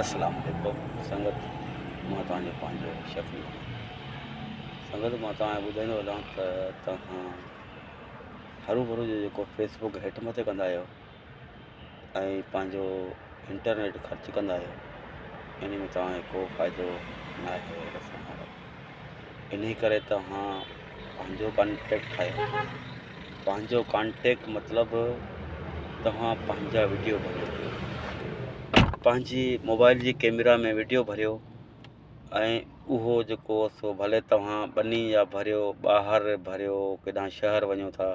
अस्सलाम वालेकुम संगत मां तव्हांजो पंहिंजो शफ़ी संगत मां तव्हांखे ॿुधाईंदो हलां त तव्हां हरू भरू जो जेको फेसबुक हेठि मथे कंदा आहियो ऐं पंहिंजो इंटरनेट ख़र्चु कंदा आहियो इन में तव्हांखे को फ़ाइदो न आहे ॾिसण वारो। इन करे तव्हां पंहिंजो कॉन्टेक्ट ठाहियो। पंहिंजो कॉन्टेक्ट मतिलबु तव्हां पंहिंजा वीडियो भरियो, पंहिंजी मोबाइल जी कैमरा में वीडियो भरियो ऐं उहो जेको सो भले तव्हां ॿनी या भरियो, ॿाहिरि भरियो, केॾांहुं शहर वञो था,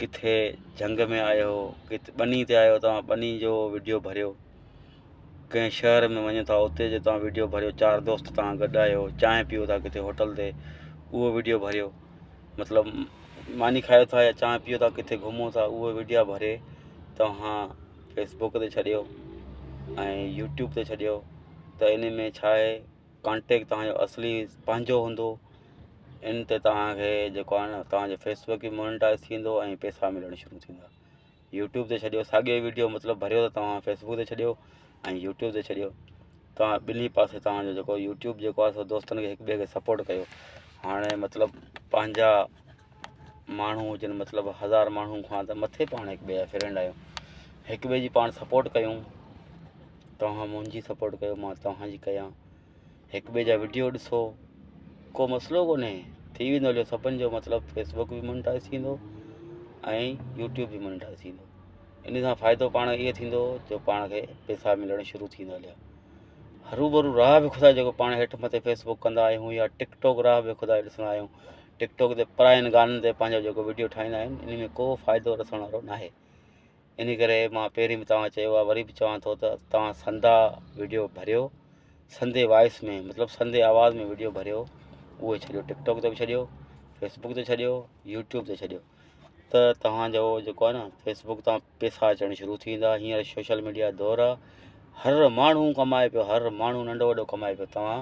किथे जंग में आहियो, किथे ॿनी ते आहियो, तव्हां ॿनी जो वीडियो भरियो, कंहिं शहर में वञो था उते जो तव्हां वीडियो भरियो, 4 दोस्त तव्हां गॾु आहियो, चांहि पियो था किथे होटल ते, उहो वीडियो भरियो, मतिलबु मानी खायो था या चांहि पियो था, किथे घुमो था, उहो वीडियो भरे तव्हां फेसबुक ते छॾियो ऐं यूट्यूब ते छॾियो। त इन में छा आहे, कॉन्टेक्ट तव्हांजो असली पंहिंजो हूंदो। इन ते तव्हांखे जेको आहे न तव्हांजो फेसबुक बि मोनेटाइज़ थींदो ऐं पैसा मिलणु शुरू थींदा। यूट्यूब ते छॾियो, साॻियो वीडियो मतिलबु भरियो त तव्हां फेसबुक ते छॾियो ऐं यूट्यूब ते छॾियो। तव्हां ॿिन्ही पासे तव्हांजो जेको यूट्यूब जेको आहे सो दोस्तनि खे हिक ॿिए खे सपोर्ट कयो। हाणे मतिलबु पंहिंजा माण्हू हुजनि, मतिलबु 1000 माण्हू खां त मथे पाण हिक ॿिए जा फ्रेंड आहियूं, हिक ॿिए जी पाण सपोर्ट कयूं। तव्हां मुंहिंजी सपोर्ट कयो, मां तव्हांजी कयां, हिक ॿिए जा वीडियो ॾिसो, को मसइलो कोन्हे, थी वेंदो हलियो सभिनि जो मतिलबु फेसबुक बि मोनेटाइज़ थींदो ऐं यूट्यूब बि मोनेटाइज़ थींदो। इन सां फ़ाइदो पाण इहो थींदो जो पाण खे पैसा मिलणु शुरू थींदा हलिया। हरू भरू राह बि ख़ुदा जेको पाण हेठि मथे फेसबुक कंदा आहियूं या टिकटॉक राह बि ख़ुदा ॾिसंदा आहियूं, टिकटॉक ते परायनि गाननि ते पंहिंजो जेको वीडियो ठाहींदा आहिनि, इन में को फ़ाइदो ॾिसण वारो न आहे। इन करे मां पहिरीं बि तव्हां चयो आहे, वरी बि चवां थो त तव्हां संदा वीडियो भरियो, संदे वॉइस में मतिलबु संदे आवाज़ में वीडियो भरियो, उहे छॾियो, टिकटॉक ते बि छॾियो, फेसबुक ते छॾियो, यूट्यूब ते छॾियो, त तव्हांजो जेको आहे न फेसबुक तां पैसा अचणु शुरू थींदा। हींअर सोशल मीडिया दौरु आहे, हर माण्हू कमाए पियो, हर माण्हू नंढो वॾो कमाए पियो। तव्हां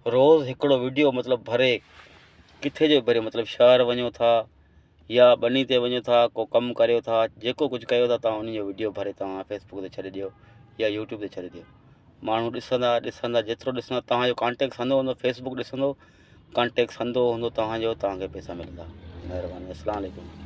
रोज़ु हिकिड़ो वीडियो मतिलबु भरे, किथे जो भरियो, मतिलबु शहर वञो था या ॿनी ते वञो था, को कमु करियो था, जेको कुझु कयो था, तव्हां उन जो वीडियो भरे तव्हां फेसबुक ते छॾे ॾियो या यूट्यूब ते छॾे ॾियो। माण्हू ॾिसंदा ॾिसंदा, जेतिरो ॾिसंदा तव्हांजो कॉन्टेक्ट संदो हूंदो, फेसबुक ॾिसंदो, कॉन्टेक्ट संदो हूंदो तव्हांजो, तव्हांखे पैसा मिलंदा। महिरबानी, अस्सलाम वालेकुम।